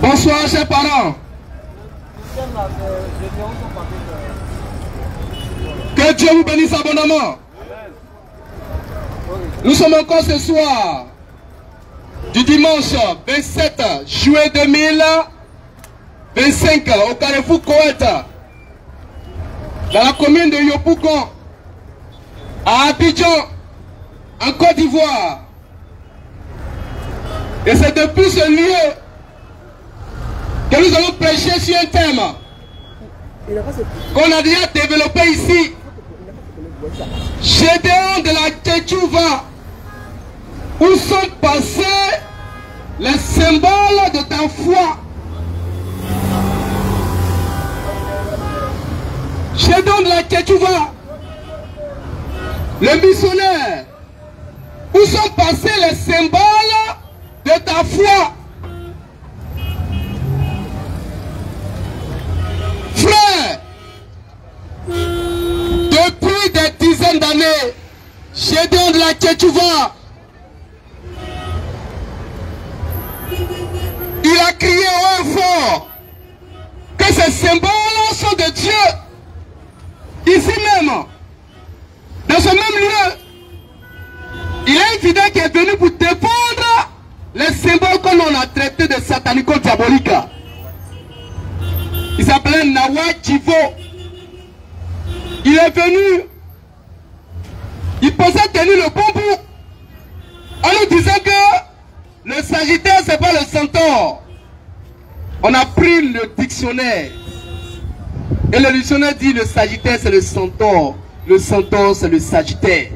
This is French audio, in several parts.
Bonsoir, chers parents. Que Dieu vous bénisse abondamment. Nous sommes encore ce soir du dimanche 27 juillet 2025 au Carrefour Koweït, dans la commune de Yopougon, à Abidjan, en Côte d'Ivoire. Et c'est depuis ce lieu que nous allons prêcher sur un thème qu'on a déjà développé ici. Gédéon de la Tchétchouva. Où sont passés les symboles de ta foi? Gédéon de la Tchétchouva, le missionnaire. Où sont passés les symboles de ta foi? Frère, depuis des dizaines d'années, Gédéon de la Tchétchouva, il a crié haut et fort que ces symboles sont de Dieu. Ici même, dans ce même lieu, il y a un fidèle qui est venu pour défendre les symboles que l'on a traités de satanico-diaboliques. Il s'appelait Nawa Chivo. Il est venu, il pensait tenir le bon bout en nous disant que le Sagittaire c'est pas le centaure. On a pris le dictionnaire et le dictionnaire dit le Sagittaire c'est le centaure, le centaure c'est le Sagittaire.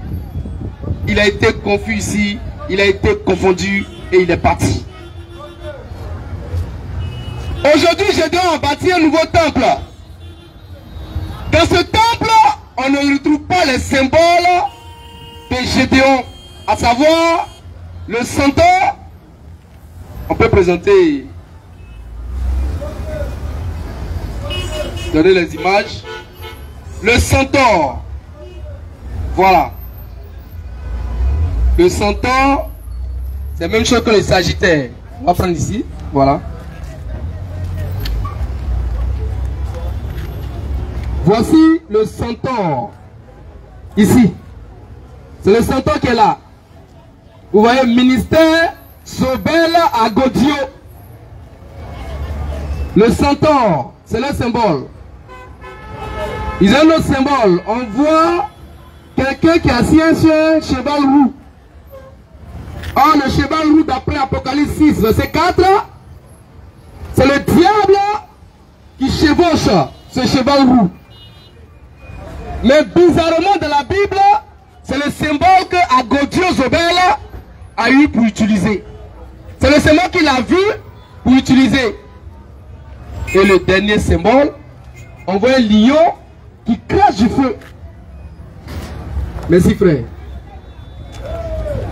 Il a été confus ici, il a été confondu et il est parti. Aujourd'hui, Gédéon a bâti un nouveau temple. Dans ce temple, on ne retrouve pas les symboles de Gédéon, à savoir le centaure. On peut présenter, donner les images. Le centaure, voilà. Le centaure, c'est la même chose que le Sagittaire. On va prendre ici, voilà. Voici le centaure. Ici. C'est le centaure qui est là. Vous voyez, ministère Sobel Agodio. Le centaure, c'est le symbole. Ils ont le symbole. On voit quelqu'un qui est assis sur un cheval roux. Or, le cheval roux d'après Apocalypse 6, verset 4, c'est le diable qui chevauche ce cheval roux. Mais bizarrement dans la Bible, c'est le symbole que Agodio Zobel a eu pour utiliser. C'est le symbole qu'il a vu pour utiliser. Et le dernier symbole, on voit un lion qui crache du feu. Merci frère.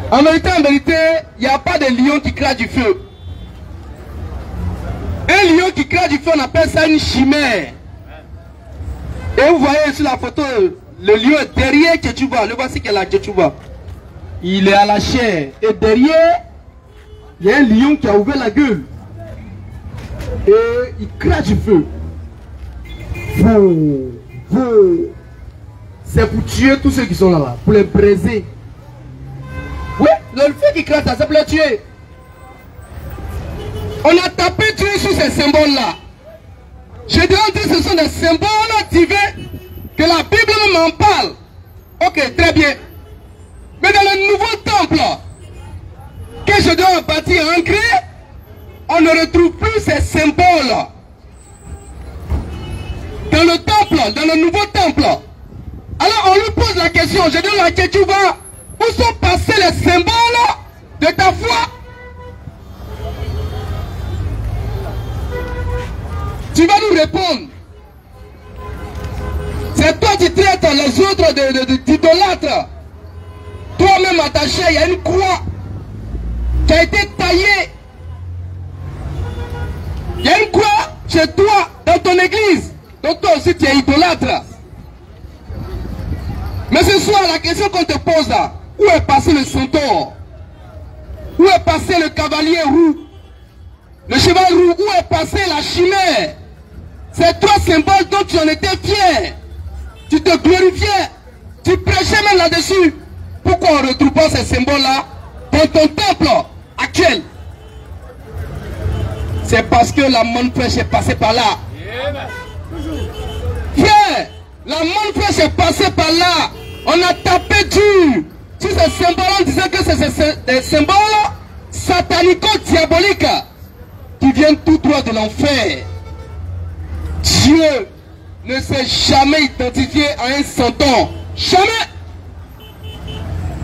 En vérité, il n'y a pas de lion qui crache du feu. Un lion qui crache du feu, on appelle ça une chimère. Et vous voyez sur la photo, le lion est derrière Tchétchouva. Le voici qu'elle a Tchétchouva. Il est à la chair. Et derrière, il y a un lion qui a ouvert la gueule. Et il crache du feu. C'est pour tuer tous ceux qui sont là, pour les briser. Oui, le feu qui crache, ça peut les tuer. On a tapé Dieu sur ces symboles-là. Je dois dire que ce sont des symboles divins que la Bible m'en parle. Ok, très bien. Mais dans le nouveau temple que je dois bâtir en gré, on ne retrouve plus ces symboles. Dans le temple, dans le nouveau temple. Alors on lui pose la question, je dis la Tchétchouva, où sont passés les symboles de ta foi? Tu vas nous répondre. C'est toi qui traites les autres d'idolâtres. Toi-même attaché, il y a une croix qui a été taillée. Il y a une croix chez toi, dans ton église. Donc toi aussi tu es idolâtre. Mais ce soir, la question qu'on te pose là, où est passé le centaure? Où est passé le cavalier roux? Le cheval roux, où est passé la chimère? Ces trois symboles dont tu en étais fier. Tu te glorifiais. Tu prêchais même là-dessus. Pourquoi on ne retrouve pas ces symboles-là dans ton temple actuel? C'est parce que la montre fraîche est passée par là. Frère, la montre fraîche est passée par là. On a tapé dur sur ces symboles en disant que c'est des symboles satanico-diaboliques qui viennent tout droit de l'enfer. Dieu ne s'est jamais identifié à un santon. Jamais.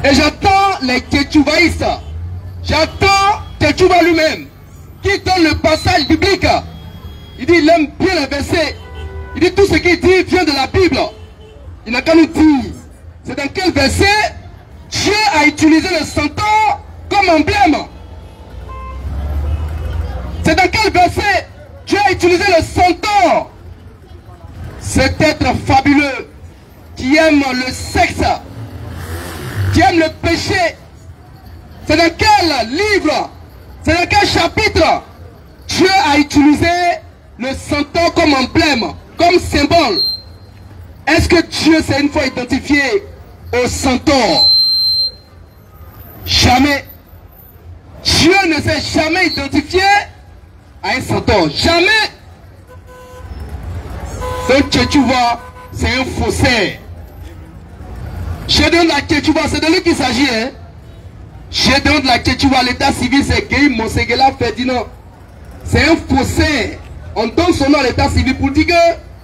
Et j'attends les Tchétchouvaïstes. J'attends Tchétchouva lui-même qui donne le passage biblique. Il dit, il aime bien les versets. Il dit, tout ce qu'il dit vient de la Bible. Il n'a qu'à nous dire. C'est dans quel verset Dieu a utilisé le centaure comme emblème. C'est dans quel verset Dieu a utilisé le centaure? Cet être fabuleux qui aime le sexe, qui aime le péché. C'est dans quel livre? C'est dans quel chapitre Dieu a utilisé le centaure comme emblème, comme symbole? Est-ce que Dieu s'est une fois identifié au centaure? Jamais. Dieu ne s'est jamais identifié à un centaure. Jamais. Donc Tchétchouva, c'est un faussaire. Gédéon de la Tchétchouva, c'est de lui qu'il s'agit. Hein? Gédéon de la Tchétchouva, l'état civil, c'est Guy Monsegela Ferdinand. C'est un faussaire. On donne son nom à l'état civil pour dire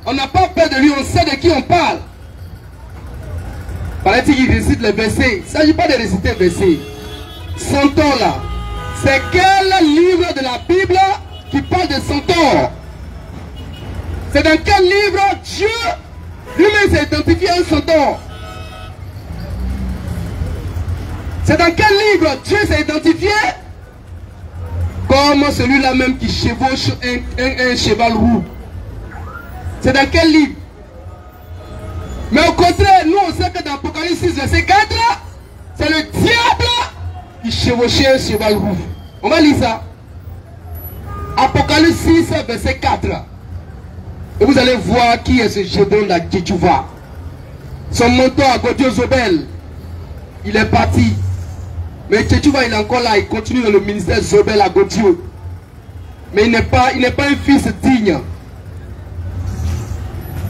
qu'on n'a pas peur de lui, on sait de qui on parle. Paraît-il qu'il récite les versets. Il ne s'agit pas de réciter les versets. Centaure là, c'est quel livre de la Bible qui parle de centaure? C'est dans quel livre Dieu lui-même s'est identifié à un centaure? C'est dans quel livre Dieu s'est identifié comme celui-là même qui chevauche un cheval roux? C'est dans quel livre? Mais au contraire, nous on sait que dans Apocalypse 6, verset 4, c'est le diable qui chevauchait un cheval roux. On va lire ça. Apocalypse 6, verset 4. Et vous allez voir qui est ce Gédéon de la Tchétchouva. Son mentor à Godio-Zobel, il est parti. Mais Tchétchouva, il est encore là, il continue dans le ministère Zobel à Godio. Mais il n'est pas un fils digne.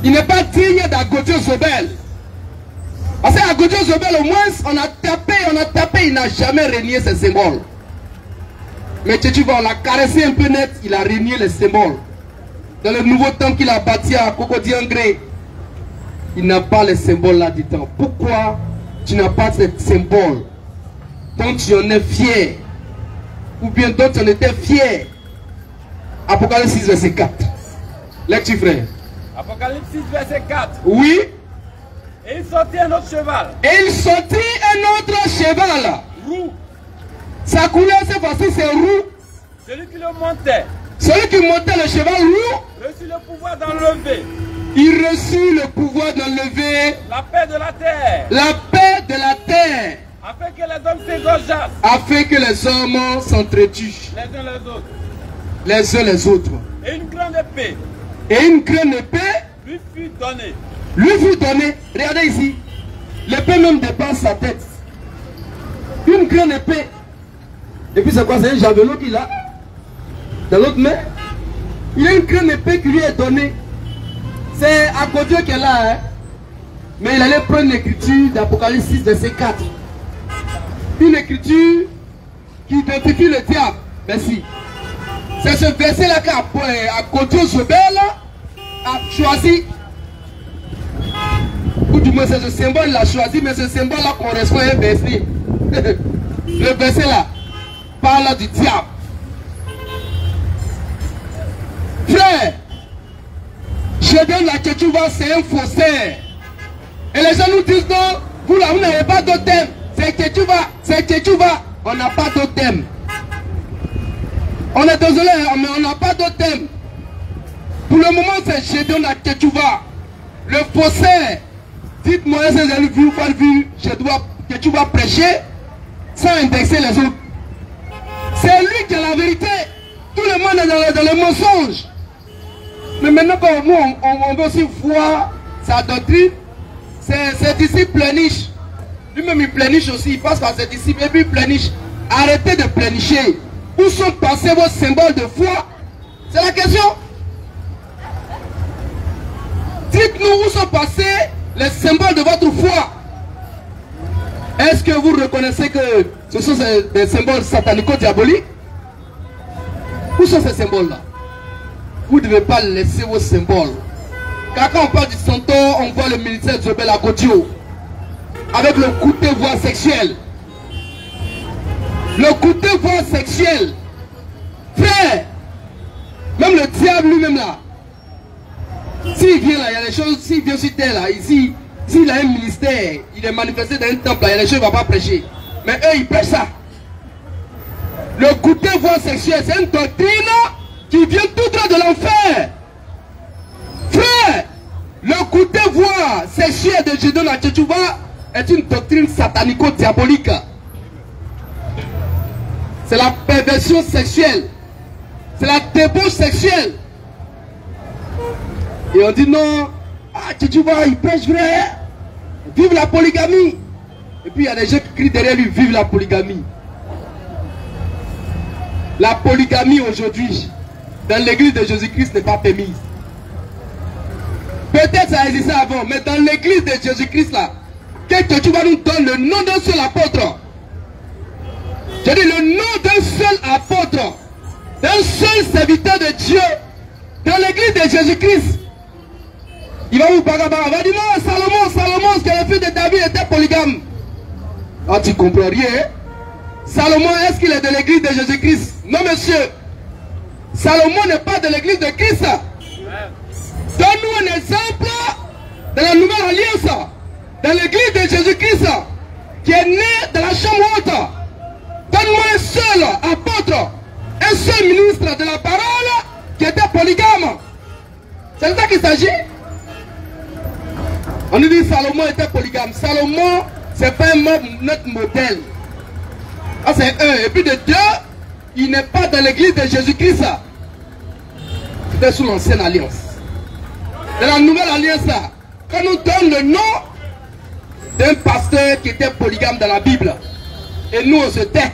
Il n'est pas digne d'Agodio-Zobel. Parce qu'à Godio-Zobel, au moins, on a tapé, il n'a jamais régné ses symboles. Mais Tchétchouva, on l'a caressé un peu net, il a régné les symboles. Dans le nouveau temple qu'il a bâti à Cocody-Angré, il n'a pas les symboles là du temps. Pourquoi tu n'as pas ces symboles dont tu en es fier? Ou bien dont tu en étais fier? Apocalypse 6, verset 4. Lecture, frère. Apocalypse 6, verset 4. Oui. Et il sortit un autre cheval. Et il sortit un autre cheval. Roux. Sa couleur cette fois-ci c'est roux. Celui qui le montait. Celui qui montait le cheval roux Reçut le pouvoir d'enlever. Il reçut le pouvoir d'enlever la paix de la terre. La paix de la terre. Afin que les hommes s'égorgeassent. Afin que les hommes s'entretuent. Les uns les autres. Les uns les autres. Et une grande épée. Et une grande épée lui fut donnée. Lui fut donnée. Regardez ici. L'épée même dépasse sa tête. Une grande épée. Et puis c'est quoi? C'est un javelot qu'il a dans l'autre main. Il y a une grande épée qui lui est donnée. C'est à Godio qui est là. Hein? Mais il allait prendre une écriture d'Apocalypse 6, verset 4. Une écriture qui identifie le diable. Merci. C'est ce verset-là qu'à Godio-Zobel a choisi. Ou du moins c'est ce symbole qu'il a choisi, mais ce symbole-là correspond à un verset. Le verset-là parle du diable. Frère, Gédéon de la Tchétchouva, c'est un faussaire. Et les gens nous disent non, vous là, vous n'avez pas d'autre thème. C'est Tchétchouva, c'est Tchétchouva. On n'a pas d'autre thème. On est désolé, mais on n'a pas d'autre thème. Pour le moment, c'est Gédéon de la Tchétchouva. Le faussaire. Dites-moi, est-ce que vous avez vu Tchétchouva prêcher sans indexer les autres? C'est lui qui a la vérité. Tout le monde est dans les mensonges. Mais maintenant, quand nous, on veut aussi voir sa doctrine, ses disciples pleurnichent. Lui-même, il pleurniche aussi. Il passe par ses disciples et puis il pleurniche. Arrêtez de pleurnicher. Où sont passés vos symboles de foi? C'est la question. Dites-nous où sont passés les symboles de votre foi. Est-ce que vous reconnaissez que ce sont des symboles satanico-diaboliques? Où sont ces symboles-là? Vous ne devez pas laisser vos symboles. Car quand on parle du santo, on voit le ministère de Jobel Agodio avec le coup de voix sexuel. Le coup de voix sexuel. Frère, même le diable lui-même là, s'il vient là, il y a des choses, s'il vient sur terre là, ici, s'il a un ministère, il est manifesté dans un temple là, il y a des choses, il ne va pas prêcher. Mais eux, ils prêchent ça. Le coup de voix sexuel, c'est une doctrine qui vient tout droit de l'enfer. Frère, le coup de voix sexuel de Gédon à Tchétchouva est une doctrine satanico-diabolique. C'est la perversion sexuelle. C'est la débauche sexuelle. Et on dit non, ah Tchétchouva, il prêche vrai. Vive la polygamie. Et puis il y a des gens qui crient derrière lui, vive la polygamie. La polygamie aujourd'hui, dans l'église de Jésus-Christ n'est pas permise. Peut-être ça existait avant, mais dans l'église de Jésus-Christ là, que tu vas nous donner le nom d'un seul apôtre. Je dis le nom d'un seul apôtre, d'un seul serviteur de Dieu, dans l'église de Jésus-Christ. Il va vous parler, il va dire non, Salomon, c'est le fils de David, était polygame. Ah, tu comprends rien, hein? Salomon, est-ce qu'il est de l'église de Jésus-Christ? Non, monsieur. Salomon n'est pas de l'église de Christ. Donne-nous un exemple de la nouvelle alliance, dans l'église de Jésus-Christ, qui est né de la chambre haute. Donne-moi un seul apôtre, un seul ministre de la parole qui était polygame. C'est de ça qu'il s'agit. On nous dit Salomon était polygame. Salomon, c'est pas notre modèle. Ah, c'est un. Et puis de deux, il n'est pas dans l'église de Jésus-Christ. C'était sous l'ancienne alliance. Dans la nouvelle alliance, quand on nous donne le nom d'un pasteur qui était polygame dans la Bible, et nous on se tait.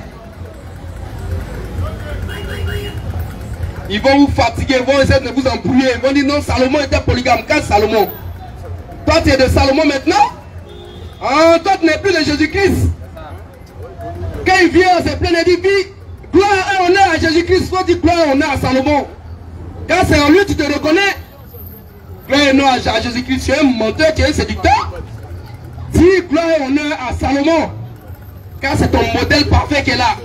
Ils vont vous fatiguer, ils vont essayer de vous embrouiller. Ils vont dire non, Salomon était polygame. Quand Salomon? Toi tu es de Salomon maintenant? Ah, toi tu n'es plus de Jésus-Christ. Quand il vient, c'est plein de dit, gloire et honneur à Jésus-Christ. Il faut dire gloire et honneur à Salomon. Quand c'est en lui, tu te reconnais. Gloire et honneur à Jésus-Christ. Tu es un menteur, tu es un séducteur. Dis gloire et honneur à Salomon. Car c'est ton modèle parfait qui est là.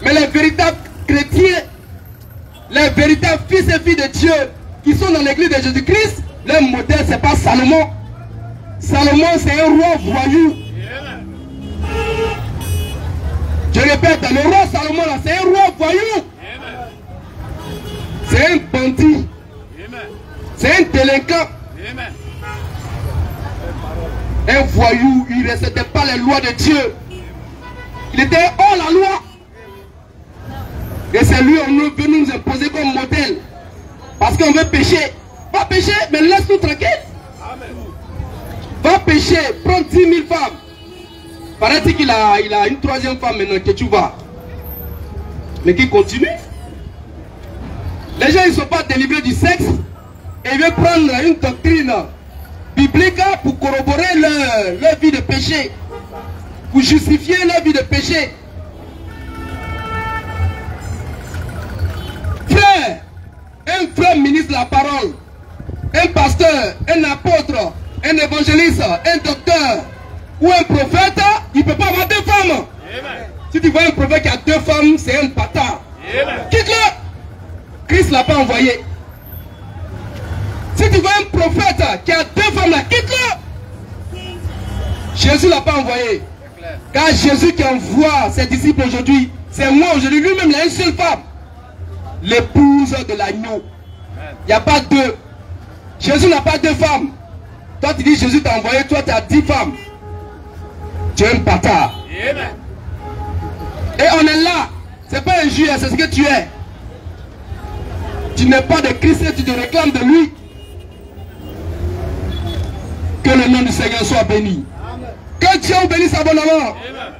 Mais les véritables chrétiens, les véritables fils et filles de Dieu qui sont dans l'église de Jésus-Christ, leur modèle c'est pas Salomon. Salomon c'est un roi voyou. Je répète, le roi Salomon là, c'est un roi voyou. C'est un bandit. C'est un délinquant. Un voyou, il ne respectait pas les lois de Dieu. Il était hors la loi. Et c'est lui on veut nous imposer comme modèle. Parce qu'on veut pécher. Va pécher, mais laisse-nous tranquille. Va pécher, prends 10 000 femmes. Paraît-il qu'il a une troisième femme maintenant que tu vas. Mais qui continue. Les gens ils ne sont pas délivrés du sexe. Et ils veulent prendre une doctrine biblique pour corroborer leur vie de péché. Pour justifier leur vie de péché. Frère, un frère ministre de la parole, un pasteur, un apôtre, un évangéliste, un docteur ou un prophète, il ne peut pas avoir deux femmes. Amen. Si tu vois un prophète qui a deux femmes, c'est un bâtard. Quitte-le. Christ ne l'a pas envoyé. Si tu vois un prophète qui a deux femmes, là, quitte-le. Jésus ne l'a pas envoyé. Car Jésus qui envoie ses disciples aujourd'hui, c'est moi aujourd'hui. Lui-même, il a une seule femme. L'épouse de l'agneau. Il n'y a pas deux. Jésus n'a pas deux femmes. Toi tu dis Jésus t'a envoyé, toi tu as 10 femmes. Tu es un bâtard. Et on est là. C'est pas injure, c'est ce que tu es. Tu n'es pas de Christ et tu te réclames de lui. Que le nom du Seigneur soit béni. Que Dieu bénisse abondamment.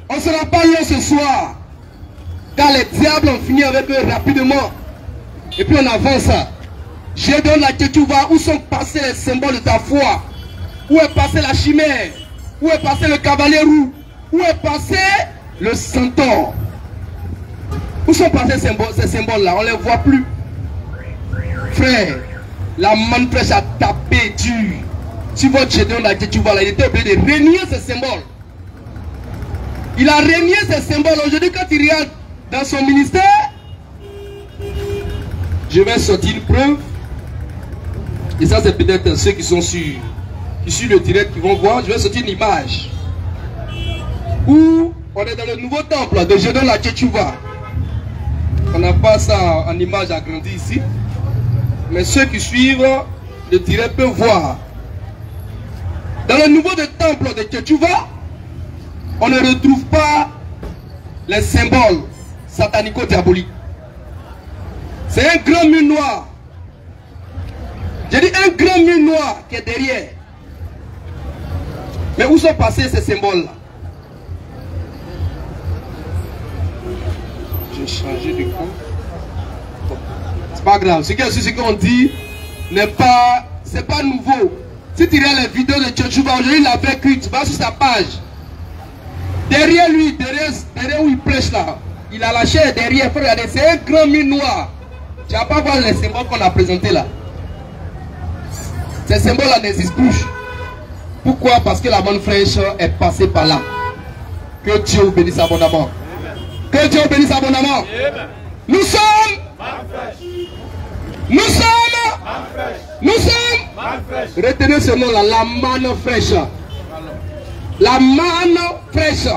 On ne sera pas là ce soir. Car les diables ont fini avec eux rapidement. Et puis on avance. Je donne la Tchétchouva. Où sont passés les symboles de ta foi? Où est passé la chimère? Où est passé le cavalier roux? Où est passé le centaure? Où sont passés ces symboles-là? On ne les voit plus. Frère, la manne fraîche a tapé dur. Si votre Gédéon la Tchétchouva, il était obligé de renier ces symboles. Il a renié ces symboles. Aujourd'hui, quand il regarde dans son ministère, je vais sortir une preuve. Et ça, c'est peut-être ceux qui sont sur le direct qui vont voir. Je vais sortir une image où on est dans le nouveau temple de Gédéon la Tchétchouva. On n'a pas ça en image agrandie ici. Mais ceux qui suivent le direct peuvent voir. Dans le nouveau temple de Tchétchouva, on ne retrouve pas les symboles satanico-diaboliques. C'est un grand mur noir. J'ai dit un grand mur noir qui est derrière. Mais où sont passés ces symboles-là? J'ai changé de fond. C'est pas grave. Ce qu'on dit n'est pas, c'est pas nouveau. Si tu regardes les vidéos de Tchétchouva, aujourd'hui il a vécu, tu vas sur sa page. Derrière lui, derrière où il prêche là, il a lâché derrière, faut regarder, c'est un grand mur noir. Tu vas pas voir les symboles qu'on a présentés là. Ces symboles-là n'existent plus. Pourquoi? Parce que la bonne fraîche est passée par là. Que Dieu vous bénisse abondamment. Que Dieu vous bénisse abondamment. Nous sommes. Retenez ce nom là, la manne fraîche. La manne fraîche.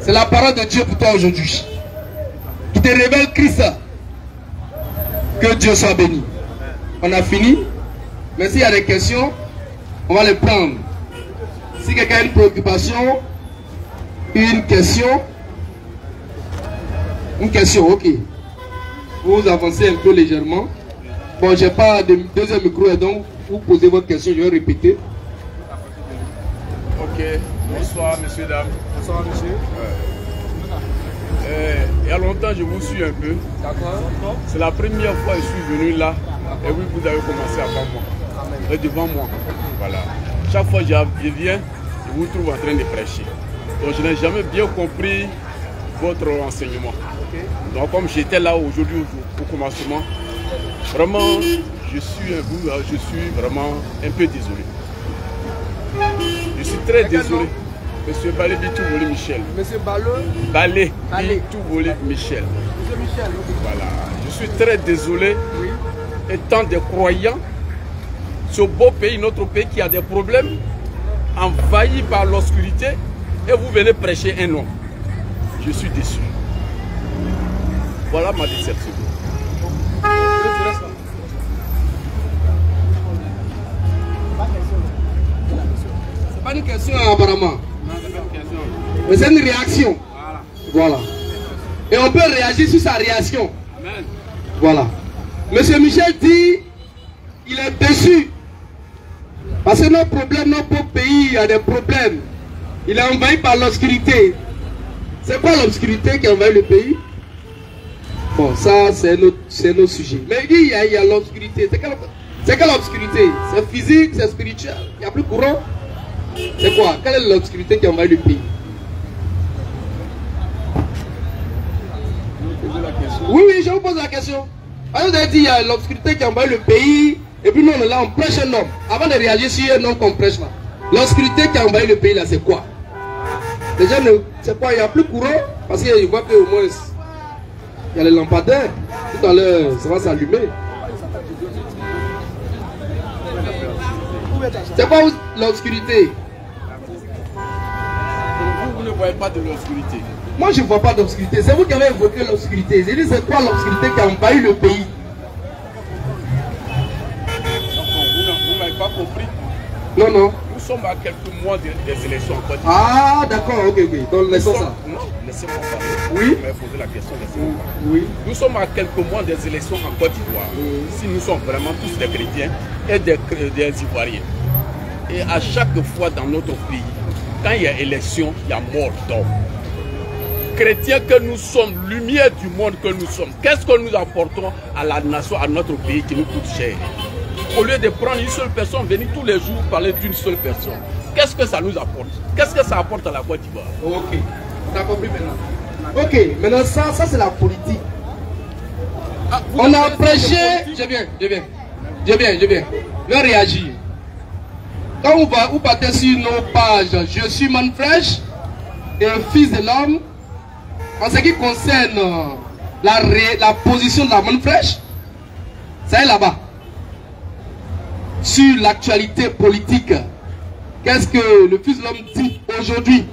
C'est la parole de Dieu pour toi aujourd'hui. Qui te révèle Christ. Que Dieu soit béni. On a fini. Mais s'il y a des questions, on va les prendre. Si quelqu'un a une préoccupation, une question, ok. Vous avancez un peu légèrement. Bon, j'ai pas de deuxième micro et donc vous posez votre question, je vais répéter. Ok, bonsoir messieurs, dames. Bonsoir monsieur. Il y a longtemps je vous suis un peu. D'accord. C'est la première fois que je suis venu là. Et oui, vous avez commencé avant moi. Et devant moi. Voilà. Chaque fois que je viens, je vous trouve en train de prêcher. Donc je n'ai jamais bien compris votre enseignement. Donc comme j'étais là aujourd'hui au commencement, vraiment je suis vraiment un peu désolé. Je suis très désolé. Monsieur Balé Bitou-Volé Michel. Monsieur Balé Bitou-Volé Michel. Monsieur Michel. Voilà. Je suis très désolé. Oui. Étant des croyants, ce beau pays, notre pays qui a des problèmes, envahi par l'obscurité, et vous venez prêcher un nom. Je suis déçu. Voilà ma déception. C'est pas une question apparemment. Non, c'est pas une question. Mais c'est une réaction. Voilà. Voilà. Et on peut réagir sur sa réaction. Amen. Voilà. Monsieur Michel dit, il est déçu. Parce que nos problèmes, notre pays a des problèmes. Il est envahi par l'obscurité. C'est quoi l'obscurité qui a envahi le pays? Bon, ça c'est notre sujet. Mais il dit, il y a l'obscurité. C'est quelle obscurité? C'est physique, c'est spirituel. Il n'y a plus courant. C'est quoi? Quelle est l'obscurité qui a envahi le pays? Oui, je vous pose la question. Vous avez dit il y a l'obscurité qui a envahi le pays, et puis nous on est là, on prêche un homme. Avant de réagir sur un homme qu'on prêche là, l'obscurité qui a envahi le pays là, c'est quoi? Déjà, c'est quoi? Il n'y a plus courant, parce que je vois qu'au moins il y a les lampadaires. Tout à l'heure, ça va s'allumer. C'est quoi l'obscurité? Vous ne voyez pas de l'obscurité. Moi je ne vois pas d'obscurité. C'est vous qui avez évoqué l'obscurité. J'ai dit c'est quoi l'obscurité qui a envahi le pays? Vous n'avez pas compris. Non, non. Nous sommes à quelques mois des élections en Côte d'Ivoire. Ah, d'accord, ok. Donc, laissons ça. Non, laissez-moi parler. Oui. Vous m'avez posé la question, laissez-moi parler. Oui. Nous sommes à quelques mois des élections en Côte d'Ivoire. Si nous sommes vraiment tous des chrétiens et des Ivoiriens. Et à chaque fois dans notre pays, quand il y a élection, il y a mort d'homme. Chrétiens que nous sommes, lumière du monde que nous sommes, qu'est-ce que nous apportons à la nation, à notre pays qui nous coûte cher? Au lieu de prendre une seule personne, venir tous les jours parler d'une seule personne, qu'est-ce que ça nous apporte? Qu'est-ce que ça apporte à la Côte d'Ivoire? Ok, t'as compris maintenant. Ok, maintenant ça c'est la politique. Ah, on a prêché, je viens. Leur réagir. Quand vous partez sur nos pages, je suis Manfresh et fils de l'homme. En ce qui concerne la position de la Manfresh, ça est là-bas. Sur l'actualité politique, qu'est-ce que le fils de l'homme dit aujourd'hui?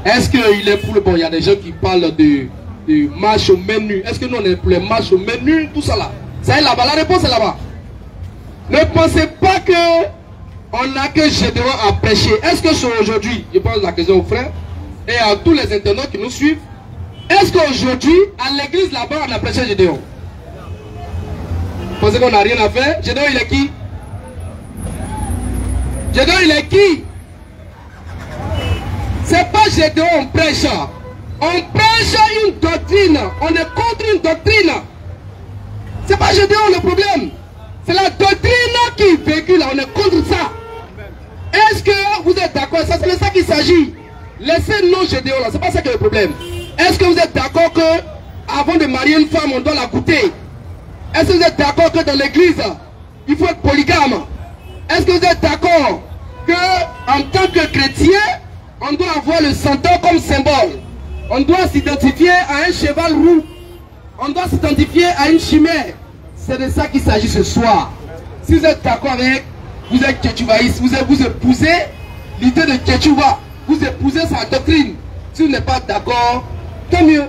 Est-ce qu'il est pour le... Bon, il y a des gens qui parlent de marche au menu. Est-ce que nous on est pour les marches au menu? Tout ça là. Ça est là-bas. La réponse est là-bas. Ne pensez pas que on n'a que Gédéon à prêcher. Est-ce que c'est aujourd'hui, je pose la question aux frères et à tous les internautes qui nous suivent, est-ce qu'aujourd'hui, à l'église là-bas, on a prêché Gédéon? Vous pensez qu'on n'a rien à faire? Gédéon, il est qui? Gédéon, il est qui? C'est pas Gédéon, on prêche. On prêche une doctrine. On est contre une doctrine. C'est pas Gédéon le problème. C'est la doctrine qui véhicule. On est contre ça. Est-ce que vous êtes d'accord? Ça, c'est de ça qu'il s'agit. Laissez non Gédéon là. C'est pas ça qui est le problème. Est-ce que vous êtes d'accord que avant de marier une femme, on doit la goûter? Est-ce que vous êtes d'accord que dans l'église, il faut être polygame? Est-ce que vous êtes d'accord que en tant que chrétien, on doit avoir le centaure comme symbole? On doit s'identifier à un cheval roux. On doit s'identifier à une chimère. C'est de ça qu'il s'agit ce soir. Si vous êtes d'accord avec, vous êtes Tchétchouvaïste, vous épousez l'idée de Tchétchouva, vous épousez sa doctrine. Si vous n'êtes pas d'accord, tant mieux.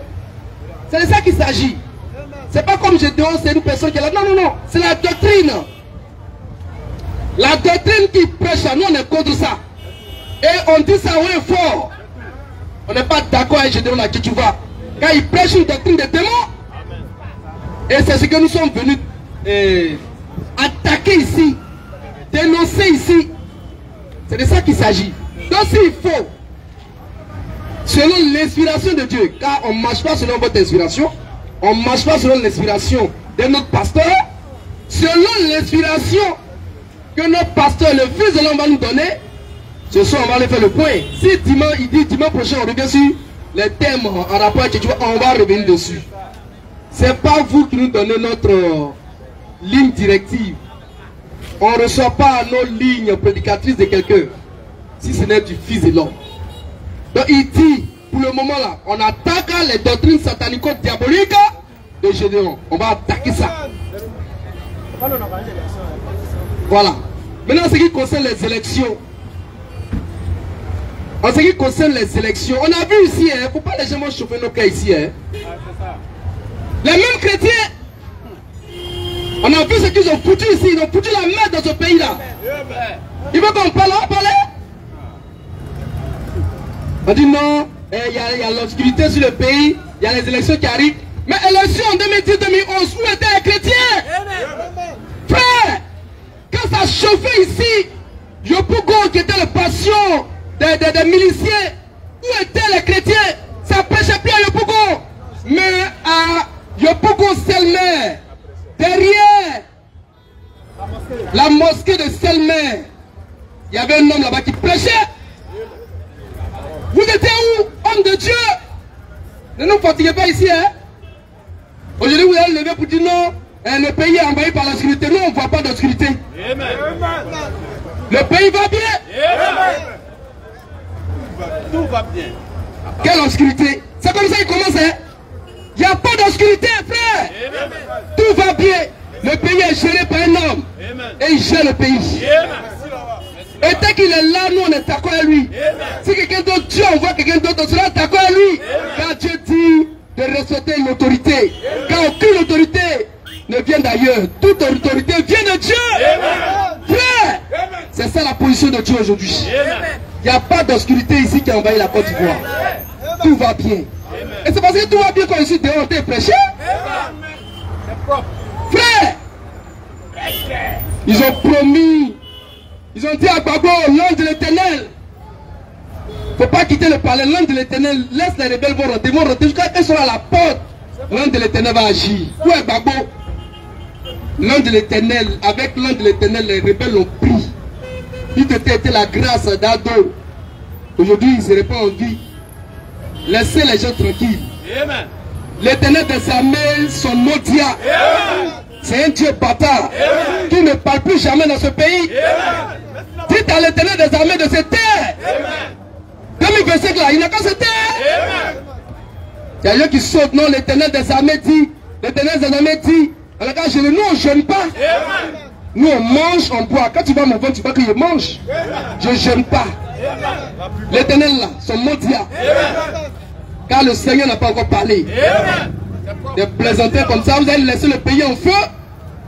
C'est de ça qu'il s'agit. C'est pas comme Gédéon, c'est une personne qui est là. Non, non, non. C'est la doctrine. La doctrine qui prêche à nous, on est contre ça. Et on dit ça haut et fort. On n'est pas d'accord avec Gédéon la Tchétchouva. Quand il prêche une doctrine de démons, et c'est ce que nous sommes venus attaquer ici, dénoncer ici. C'est de ça qu'il s'agit. Donc s'il faut, selon l'inspiration de Dieu, car on ne marche pas selon votre inspiration, on ne marche pas selon l'inspiration de notre pasteur, selon l'inspiration que notre pasteur, le fils de l'homme, va nous donner, ce soir on va aller faire le point. Si dimanche, il dit dimanche prochain on revient sur les thèmes en rapport avec Dieu, on va revenir dessus. C'est pas vous qui nous donnez notre ligne directive. On ne reçoit pas nos lignes prédicatrices de quelqu'un, si ce n'est du Fils de l'homme. Donc il dit, pour le moment là, on attaque les doctrines satanico-diaboliques de Gédéon. On va attaquer ça. Voilà. Maintenant, en ce qui concerne les élections, on a vu ici, il ne faut pas légèrement chauffer nos cas ici. Les mêmes chrétiens, on a vu ce qu'ils ont foutu ici, ils ont foutu la merde dans ce pays-là. Ils veulent qu'on parle, on va parler. On dit non, il y a l'obscurité sur le pays, il y a les élections qui arrivent. Mais élections en 2010-2011, où étaient les chrétiens? Frère, quand ça chauffait ici, Yopougon qui était le passion des miliciens, où étaient les chrétiens? Ça prêchait plus à Yopougon, mais à Yopougon Selmer, derrière la mosquée de Selmer, il y avait un homme là-bas qui prêchait. Vous étiez où, homme de Dieu? Ne nous fatiguez pas ici, hein? Aujourd'hui, vous allez lever pour dire non, le pays est envahi par l'obscurité. Nous, on ne voit pas d'obscurité. Le pays va bien. Tout va bien. Quelle obscurité? C'est comme ça qu'il commence, hein? Il n'y a pas d'obscurité, frère. Tout va bien. Le pays est géré par un homme. Et il gère le pays. Et dès qu'il est là, nous on est d'accord à lui. Si quelqu'un d'autre, Dieu envoie quelqu'un d'autre, on sera d'accord à lui. Car Dieu dit de respecter l'autorité. Car aucune autorité ne vient d'ailleurs. Toute autorité vient de Dieu. Frère, C'est ça la position de Dieu aujourd'hui. Il n'y a pas d'obscurité ici qui a envahi la Côte d'Ivoire. Tout va bien. Et c'est parce que tout va bien qu'on est ici dehors et prêché. Frère, ils ont promis, ils ont dit à Gbagbo, l'ange de l'Éternel. Il ne faut pas quitter le palais, l'ange de l'Éternel, laisse les rebelles vont rentrer jusqu'à qu'elles soient à la porte. L'ange de l'Éternel va agir. Où est Gbagbo? L'ange de l'Éternel, avec l'ange de l'Éternel, les rebelles l'ont pris. Il était la grâce d'Ado. Aujourd'hui, il ne serait pas en vie. Laissez les gens tranquilles. L'Éternel des armées, son Modia. C'est un Dieu bâtard qui ne parle plus jamais dans ce pays. Dites à l'Éternel des armées de se taire. 2025 là, il n'a qu'à se taire. Il y a des gens qui sautent. Non, l'Éternel des armées dit. L'Éternel des armées dit. Nous on ne jeûne pas. Nous on mange, on boit. Quand tu vas me voir, tu vois que je mange. Je ne jeûne pas. L'Éternel là, son Modia. Car le Seigneur n'a pas encore parlé. Des plaisantins comme ça, vous allez laisser le pays en feu.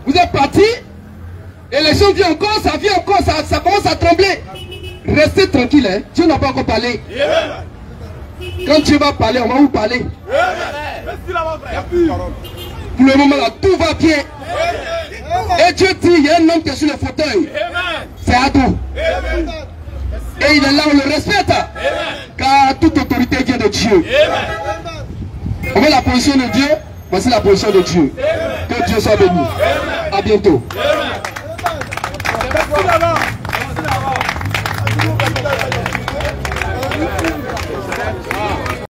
Vous êtes partis. L'élection vient encore, ça vient encore, ça commence à trembler. Restez tranquille, hein. Dieu n'a pas encore parlé. Quand Dieu va parler, on va vous parler. Pour le moment là, tout va bien. Et Dieu dit, il y a un homme qui est sur le fauteuil. C'est Ado. Et il est là, on le respecte. Car toute autorité vient de Dieu. On met la position de Dieu. Voici la position de Dieu. Que Dieu soit béni. À bientôt.